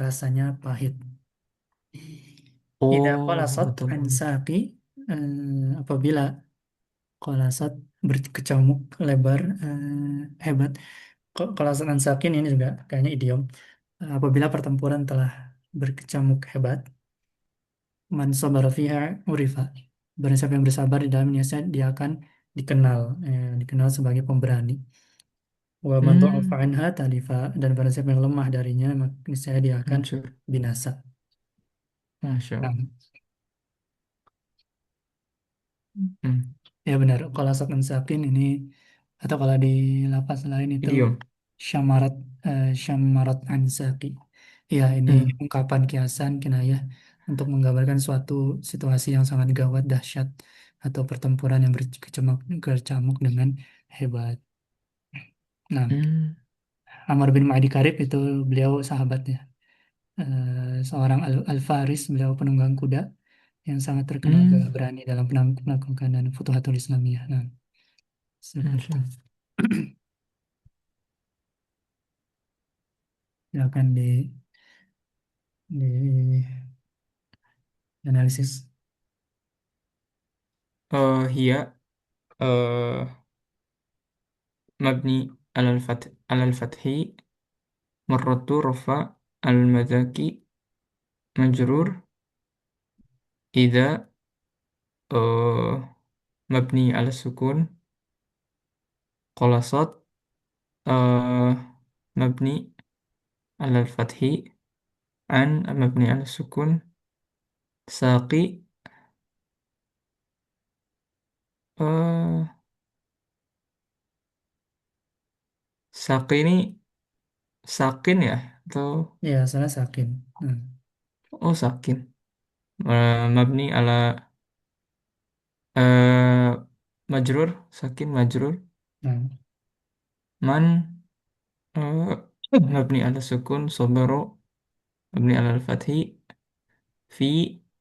rasanya pahit. Ida Oh, qalasat betul. an saqi apabila qalasat berkecamuk lebar hebat. Qalasat an saqin ini juga kayaknya idiom. Apabila pertempuran telah berkecamuk hebat, man sabara fiha urifa. Barang siapa yang bersabar di dalamnya, dia akan dikenal sebagai pemberani. Wa man dha'afa Hmm, anha talifa, dan barang siapa yang lemah darinya, maka niscaya dia akan hancur. binasa. Masya Nah, Allah. Hmm. ya benar. Kalau Sakan Sakin ini atau kalau di lapas lain itu Idiom. syamarat syamarat ansaki. Ya, ini Hmm. ungkapan kiasan kinayah untuk menggambarkan suatu situasi yang sangat gawat, dahsyat atau pertempuran yang berkecamuk dengan hebat. Nah, Hmm. Amr bin Ma'di Karib itu beliau sahabat ya. Seorang Al-Faris, beliau penunggang kuda yang sangat terkenal gagah Hmm. berani dalam melakukan dan Futuhatul Islamiyah. Nah, seperti Masya itu. Allah. Silakan di analisis. Hia mabni alal fathi marratu rafa al madaki majrur ida mabni ala sukun qalasat uh, mabni alal fathi an mabni ala sukun saqi uh, saqi ini sakin ya atau Ya, salah Sakin. Nah, sakin. Mabni ala uh, majrur sakin majrur nah, man mabni ala sukun sobaro mabni ala al-fathi fi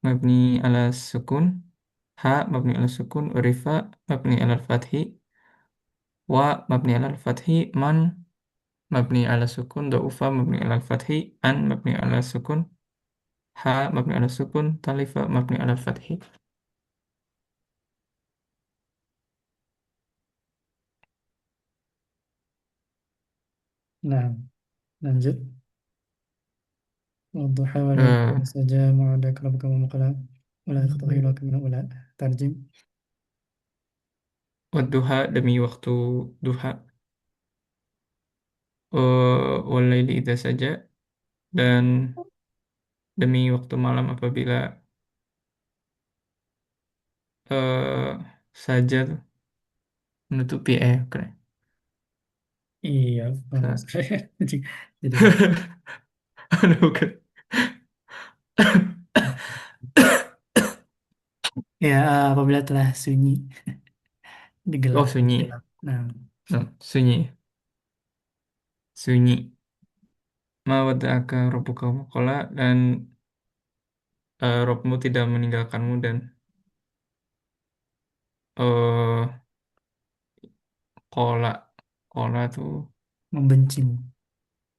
mabni ala sukun, ha mabni ala sukun, rifa mabni ala fathi, wa mabni ala fathi, man mabni ala sukun, daufa mabni ala fathi, an mabni ala sukun, ha mabni ala sukun, talifa mabni ala fathi. Nah, lanjut. والضحى والليل Eh, إذا سجى ما ودعك ربك وما قلى ولا يخطئ خيرك من أولى. ترجم. Wadduha demi waktu duha, walaili idza saja, dan demi waktu malam apabila saja tuh menutupi keren. Iya, paham Sa- saya. Jadi, Aduh, bukan. ya apabila telah sunyi, Oh, digelap, sunyi. gelap. Nah, No, sunyi. Sunyi. Ma wadda'aka rabbuka wa ma qala, dan Robmu tidak meninggalkanmu dan eh kola kola tuh membencimu.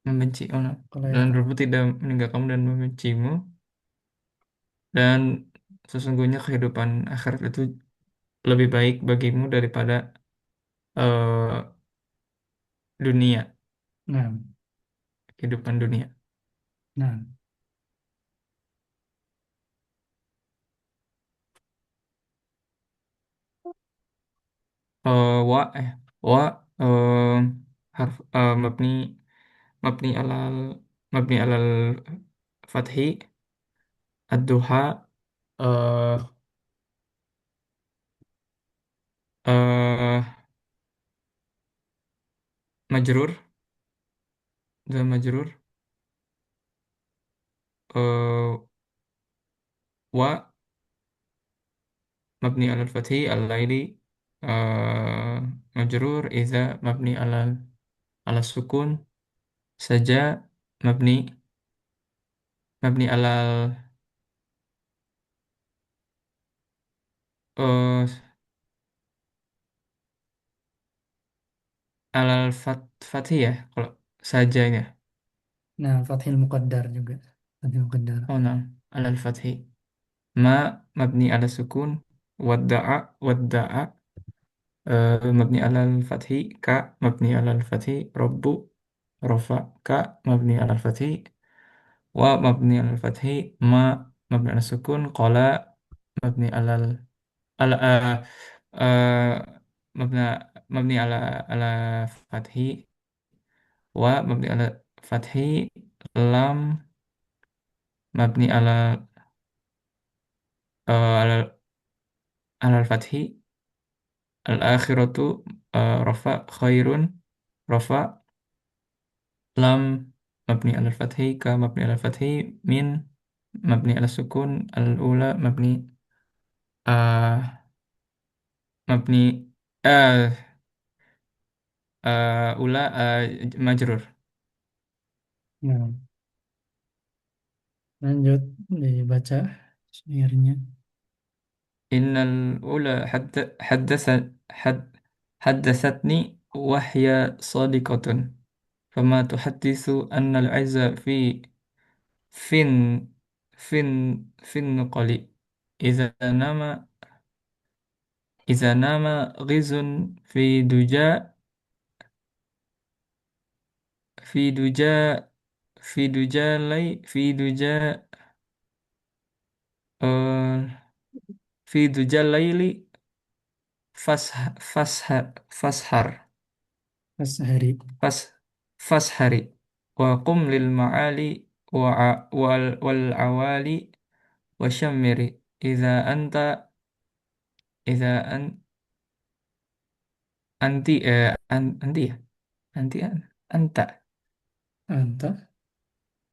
membenci, oh, no. Kalau ya Dan kan. Robmu tidak meninggalkanmu dan membencimu, dan sesungguhnya kehidupan akhirat itu lebih baik bagimu daripada eh dunia, Nah, kehidupan dunia. nah, Wa wa harf mabni mabni alal mabni alal fathi, ad-duha, eh eh majrur, dan majrur, eh wa mabni alal fathi al-laili, eh majrur iza mabni alal ala sukun, saja mabni mabni alal eh alal fathi ya kalau saja ya. nah, Fathil Muqaddar juga. Fathil Muqaddar. Oh, nah, alal fathi. Ma mabni ala sukun, wadda'a mabni alal fathi, ka mabni alal fathi, rabbu rafa, ka mabni alal fathi, wa mabni alal fathi, ma mabni alal sukun, qala mabni alal ala eh, mabna mabni ala fathi, wa mabni ala fathi, lam mabni ala ala fathi, al akhiratu rafa khairun, rafa, lam mabni ala fathi, ka mabni ala fathi, min mabni ala sukun, al ula uh, mabni uh, ula majrur. Nah, lanjut dibaca syairnya. Innal ula haddathatni wahya sadiqatun, fama tuhadditsu annal izza fin fin fin nuqali, idza nama idza nama ghizun fi duja uh, fi duja laili fashar Pas hari. fas fashari, wa qum lil ma'ali wal awali wa syammiri, idza anta idza an anti anti ya anti anta Anta.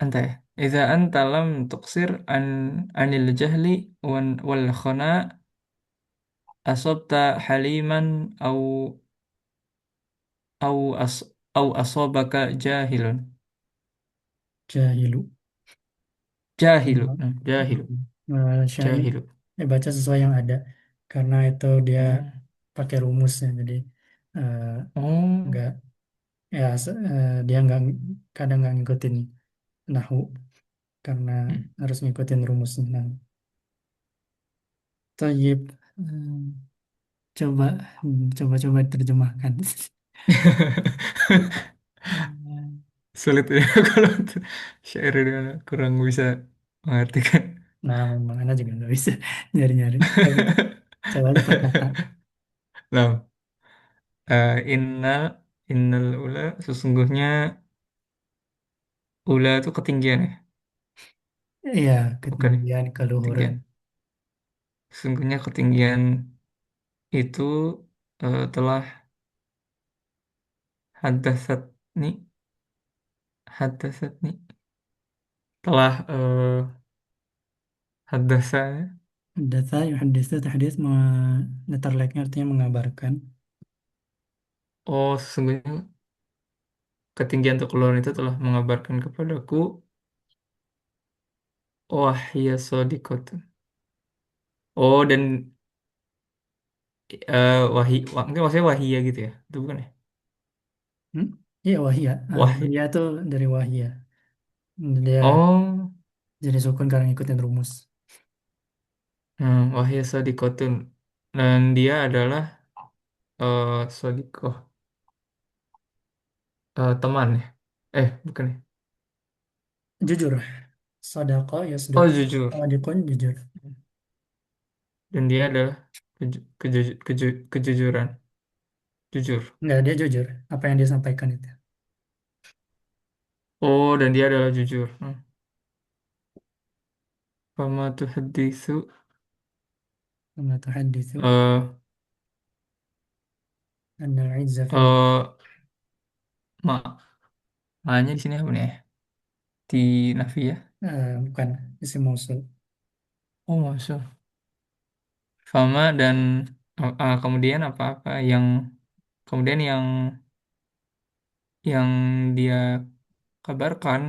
anta ya, idza anta lam tuqsir anil jahli wal khana, asabta haliman au as au asabaka jahilun, Jahilu. jahilu, jahilu. Syair Jahilu. baca sesuai yang ada karena itu dia Hmm. pakai rumusnya jadi eh, Oh. nggak ya dia nggak kadang nggak ngikutin nahu karena Hmm. harus ngikutin rumusnya. Nah, Thayyib. Hmm, coba coba terjemahkan. Hmm. Sulit ya kalau syair ini kurang bisa mengartikan. Nah, memang Anda juga nggak bisa nyari-nyari. Coba, coba aja per kata. Nah, innal innal ula sesungguhnya ula itu ketinggian ya, Iya, bukan ya? ketinggian, keluhuran. Ketinggian. Sesungguhnya ketinggian itu telah hadasat nih hadasat nih telah hadasa ya. Datsa yuhaditsu tahdits letter like-nya artinya mengabarkan. Oh, sesungguhnya ketinggian untuk keluar itu telah mengabarkan kepadaku wahya sodikotun. Oh, dan mungkin maksudnya wahia gitu ya, itu bukan ya? Hmm? Iya, wahia. Wahia. Wahia itu dari wahia. Dia Oh, jadi sukun karena ngikutin rumus. wahia sodikotun. Dan dia adalah sodikoh, teman ya? Bukan ya? Jujur. Sodako, Oh, yasduku. jujur. Sawadikun, jujur. Dan dia adalah kejujuran, jujur. Enggak, dia jujur. Apa yang dia sampaikan itu. Oh, dan dia adalah jujur. Fama tuhaditsu Kama tuhaditsu eh anna al-izza fil... eh ma maknanya di sini apa nih ya? Di nafi ya? bukan, isim mausul. Oh, masuk. Fama dan kemudian apa-apa yang kemudian yang dia kabarkan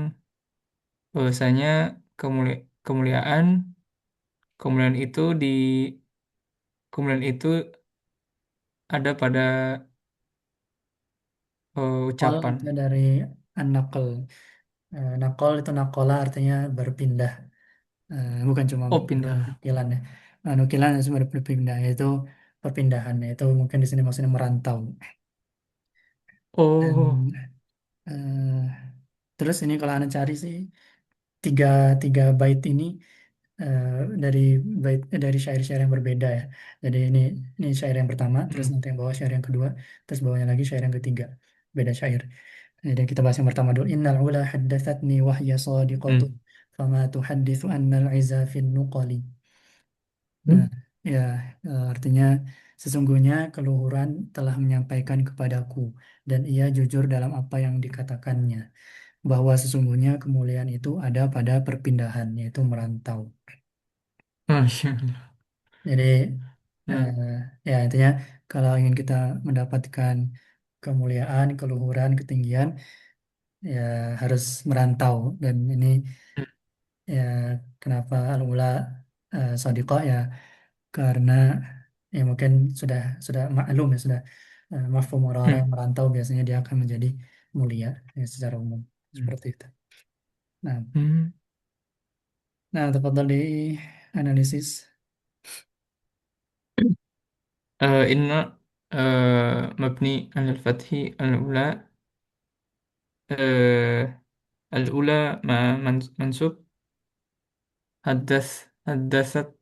bahwasanya kemuliaan kemuliaan itu kemuliaan itu ada pada Kol ucapan. itu dari an-naql. Naqol itu nakola artinya berpindah. Bukan cuma Oh, pindah. nukilan ya. Nukilan itu berpindah, yaitu perpindahan. Itu mungkin di sini maksudnya merantau. Dan Oh. eh, terus ini kalau Anda cari sih tiga tiga bait ini eh, dari dari syair-syair yang berbeda ya. Jadi ini syair yang pertama, terus Hmm. nanti yang bawah syair yang kedua, terus bawahnya lagi syair yang ketiga. Beda syair. Jadi kita bahas yang pertama dulu. Innal ula haddatsatni wahya sadiqatu Hmm. fama tuhadditsu annal iza fin nuqali. Nah, Hmm. ya artinya sesungguhnya keluhuran telah menyampaikan kepadaku dan ia jujur dalam apa yang dikatakannya bahwa sesungguhnya kemuliaan itu ada pada perpindahan yaitu merantau. Masya Allah. Jadi Nah, eh, ya intinya kalau ingin kita mendapatkan kemuliaan, keluhuran, ketinggian ya harus merantau dan ini ya kenapa al-ula shadiqah ya karena ya mungkin sudah maklum ya sudah mafhum orang-orang yang hmm. merantau biasanya dia akan menjadi mulia ya, secara umum Hmm. seperti itu. Nah, Hmm. tafadhal di analisis. إن مبني على الفتح الأولى الأولى مع منصوب حدثت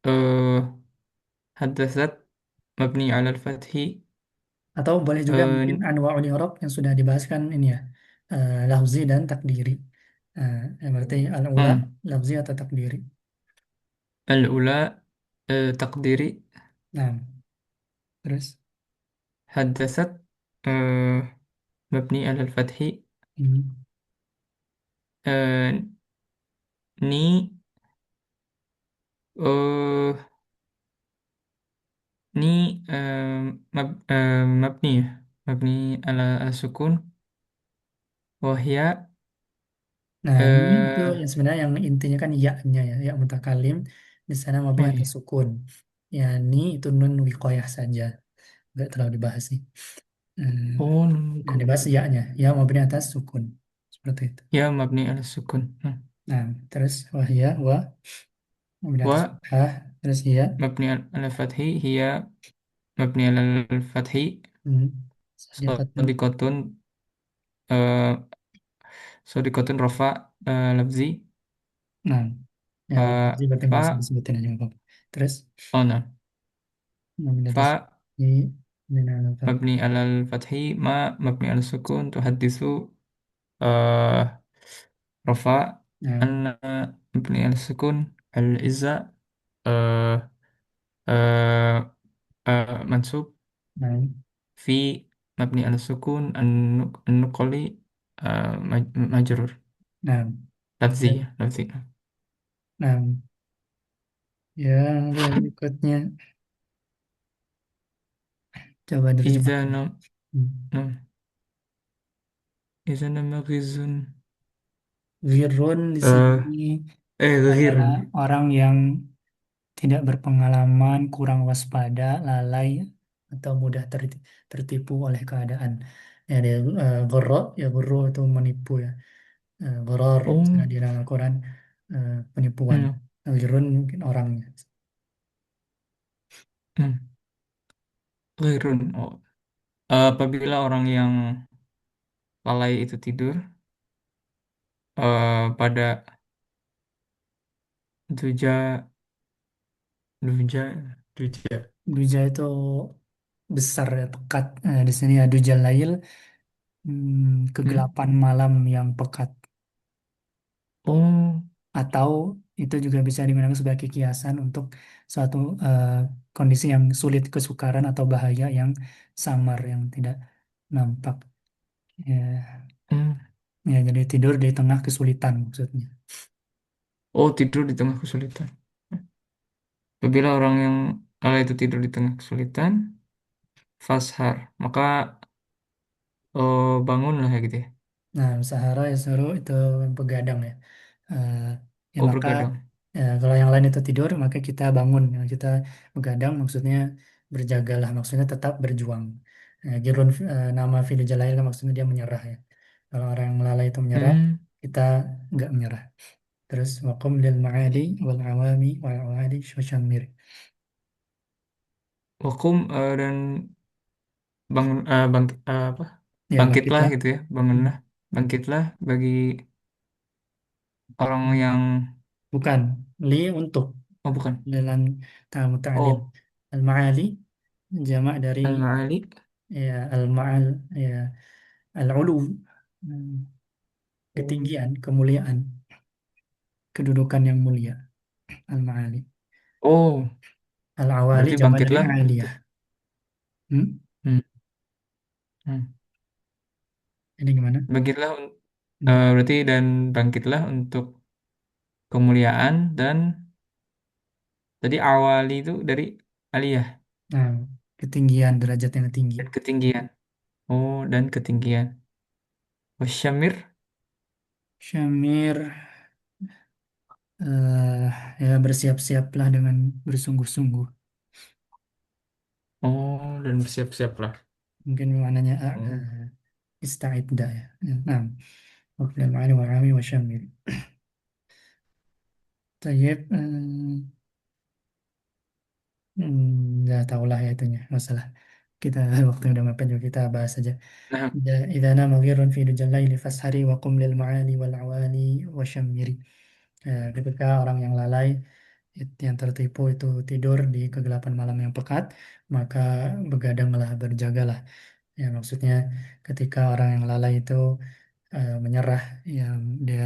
آه، حدثت مبني على الفتح Atau boleh juga mungkin آه، anwa'ul i'rab yang sudah dibahaskan ini ya, lafzi dan takdiri. Yang berarti al-ula أم، lafzi atau takdiri. الأولى تقديري Nah, terus حدثت مبني على الفتح hmm, آه، ني آه، ني مبني على السكون وهي Nah, ini itu eh yang sebenarnya yang intinya kan ya-nya ya, ya mutakalim di sana mabni oh atas iya. sukun. Ya, ini itu nun wiqayah saja, nggak terlalu dibahas sih. Hmm, Oh, nun yang dibahas ya-nya, ya mabni atas sukun. Seperti itu. ya mabni ala sukun. Nah, terus wahya wa mabni atas Wa fathah, terus ya, mabni ala fathi hiya mabni ala fathi hmm, sadiqatun. sadiqatun eh sadiqatun rafa lafzi Nah, ya kalau fa lafzi berarti nggak usah fa disebutin aja nggak apa-apa. Terus oh no mabni atas fa ini, mabni ala fathah. mabni ala fathi ma mabni ala sukun tuhaddisu eh rafa Nah, anna mabni ala sukun al izza eh eh mansub nah, fi mabni ala sukun an-nuqli majrur nah, lafzi oke. ya lafzi Nah, ya berikutnya coba idza diterjemahkan. nam Hmm. nam idza nama ghizun Wirun di eh sini adalah ghirun orang yang tidak berpengalaman, kurang waspada, lalai, atau mudah tertipu oleh keadaan. Ya, dia goro, ya goro itu menipu ya. Goror, oh misalnya di dalam Al-Quran, penipuan. hmm, Wirun mungkin orangnya. hmm, ghirun oh apabila orang yang lalai itu tidur pada duja duja duja Duja itu besar ya, pekat. Di sini ada Dujalail, hmm? kegelapan malam yang pekat. Oh Atau itu juga bisa digunakan sebagai kiasan untuk suatu eh, kondisi yang sulit, kesukaran atau bahaya yang samar yang tidak nampak. Ya, hmm. ya jadi tidur di tengah kesulitan maksudnya. Oh tidur di tengah kesulitan. Apabila orang yang lalai itu tidur di tengah kesulitan, fashar, maka bangunlah ya gitu ya. Nah, Sahara ya suruh itu begadang ya. Eh, ya Oh maka bergadang. kalau yang lain itu tidur maka kita bangun. Ya, kita begadang maksudnya berjagalah, maksudnya tetap berjuang. Girun nama Fili Jalail kan maksudnya dia menyerah ya. Kalau orang yang lalai itu menyerah, Hmm. kita nggak menyerah. Terus waqum lil ma'ali wal awami wal awali syamir. Wakum dan bangun apa? Ya Bangkitlah bangkitlah. gitu ya, Hmm. bangunlah, bangkitlah bagi orang yang Bukan li untuk oh bukan. dalam tamu ta'lil. Oh, Al ma'ali jamak dari al-ma'ali. ya al ma'al ya al ulu, hmm, Oh, ketinggian, kemuliaan, kedudukan yang mulia. Al ma'ali. oh, Al awali berarti jamak dari bangkitlah aliyah. untuk Hmm? hmm, hmm. Ini gimana? Bangkitlah Hmm. berarti dan bangkitlah untuk kemuliaan dan tadi awali itu dari aliyah Nah, ketinggian, derajat yang tinggi. dan ketinggian. Oh, dan ketinggian. Wasyamir. Syamir, eh ya bersiap-siaplah dengan bersungguh-sungguh. Oh, dan bersiap-siaplah. Mungkin maknanya Oh. ista'idda ya. Ya, nah, wakil al-ma'ani wa'ami wa syamir. Tayyib, nggak tahu lah ya itunya, masalah. Kita waktu udah mepet juga kita bahas aja. Nah, Idza nama ghirun fi dujal laili fashari wa qum lil ma'ali wal awali wa syammiri. Ketika orang yang lalai, yang tertipu itu tidur di kegelapan malam yang pekat, maka begadanglah, berjagalah. Ya, maksudnya ketika orang yang lalai itu menyerah, yang dia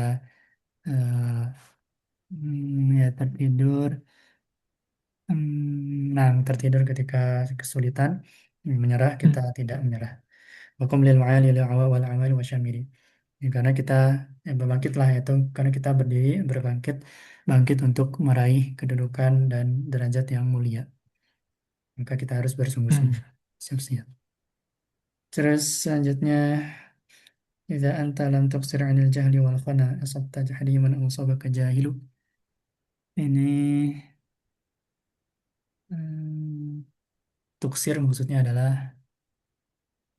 ya tertidur, nah tertidur ketika kesulitan, menyerah, kita hmm, tidak menyerah. Wakum lil ma'ali lil awa wal amali wa syamiri. Ya, karena kita berbangkitlah itu karena kita berdiri berbangkit bangkit untuk meraih kedudukan dan derajat yang mulia. Maka kita harus bersungguh-sungguh, hmm. siap-siap. Terus selanjutnya إذا أنت لم تقصر عن الجهل والخنا أصبت تحريما أو أصابك جاهل. Ini tuksir maksudnya adalah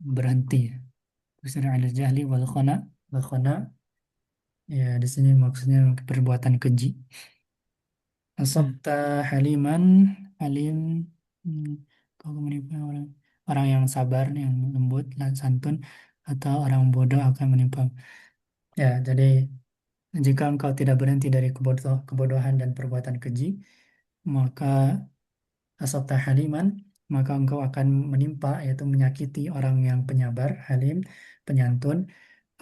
berhenti. Tuksir al jahli wal khana ya di sini maksudnya perbuatan keji. Hmm. Asabta haliman, halim, hmm, kau menimpa orang orang yang sabar, yang lembut dan santun, atau orang bodoh akan menimpa. Ya, jadi jika engkau tidak berhenti dari kebodohan dan perbuatan keji, maka asabta haliman, maka engkau akan menimpa, yaitu menyakiti orang yang penyabar, halim, penyantun,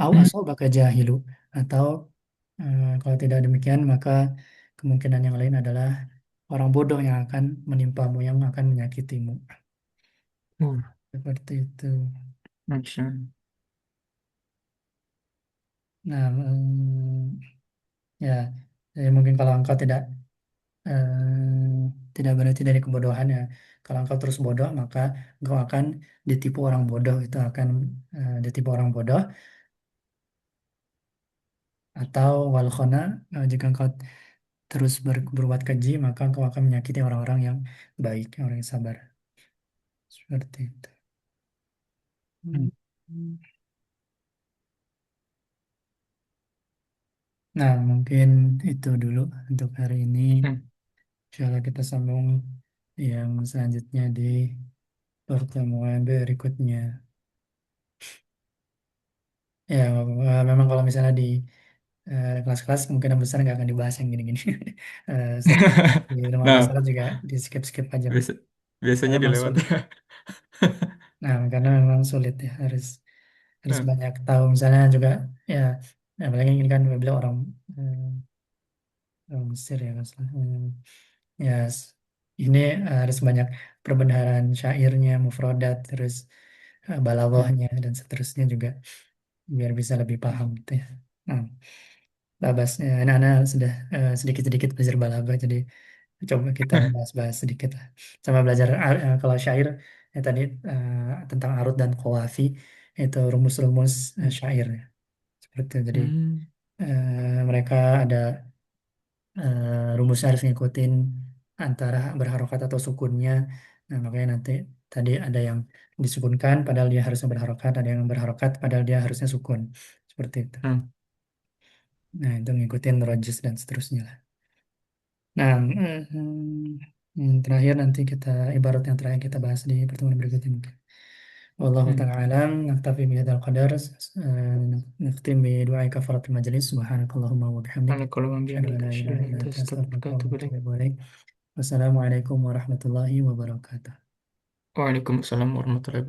au Hmm. asabaka jahilu, atau kalau tidak demikian, maka kemungkinan yang lain adalah orang bodoh yang akan menimpamu, yang akan menyakitimu. Oh, Seperti itu. Masya Allah. Nah, ya, jadi mungkin kalau engkau tidak berhenti dari kebodohan ya, kalau engkau terus bodoh, maka engkau akan ditipu orang bodoh, itu akan ditipu orang bodoh, atau walkhona, jika engkau terus berbuat keji, maka engkau akan menyakiti orang-orang yang baik, orang yang sabar. Seperti itu. Hmm. Hmm. Nah, mungkin itu dulu untuk hari ini. Hmm. Insya Allah kita sambung yang selanjutnya di pertemuan berikutnya. Ya, memang kalau misalnya di kelas-kelas kemungkinan besar nggak akan dibahas yang gini-gini. Sering di rumah Nah, masalah juga di skip-skip aja. biasa, Karena biasanya memang dilewat. sulit. Nah, karena memang sulit ya, harus harus Nah, banyak tahu. Misalnya juga ya, apalagi ini kan beliau eh, orang Mesir ya, Mas. Ya, ini harus banyak perbendaharaan syairnya, mufradat, terus hmm. balaghahnya dan seterusnya juga biar bisa lebih paham gitu ya. Nah, Babas, anak-anak sudah sedikit-sedikit belajar balaghah, jadi coba kita bahas-bahas sedikit lah. Sama belajar kalau syair ya tadi tentang arut dan qawafi, itu rumus-rumus syair ya. Seperti itu. Jadi Hmm. mereka ada rumusnya harus ngikutin antara berharokat atau sukunnya. Nah, makanya nanti tadi ada yang disukunkan padahal dia harusnya berharokat, ada yang berharokat padahal dia harusnya sukun. Seperti itu. Hmm. Nah, itu ngikutin rojus dan seterusnya lah. Nah, yang terakhir nanti ibarat yang terakhir kita bahas di pertemuan berikutnya mungkin. Wallahu Hmm. ta'ala alam, naktafi bihadzal qadar, nakhtim bi du'ai kafaratul majlis, subhanakallahumma wa bihamdik, Ana kalau asyhadu an membimbing la ilaha illa anta astaghfiruka wa kasih. atubu ilaik. Wassalamualaikum warahmatullahi wabarakatuh. Waalaikumsalam warahmatullahi wabarakatuh.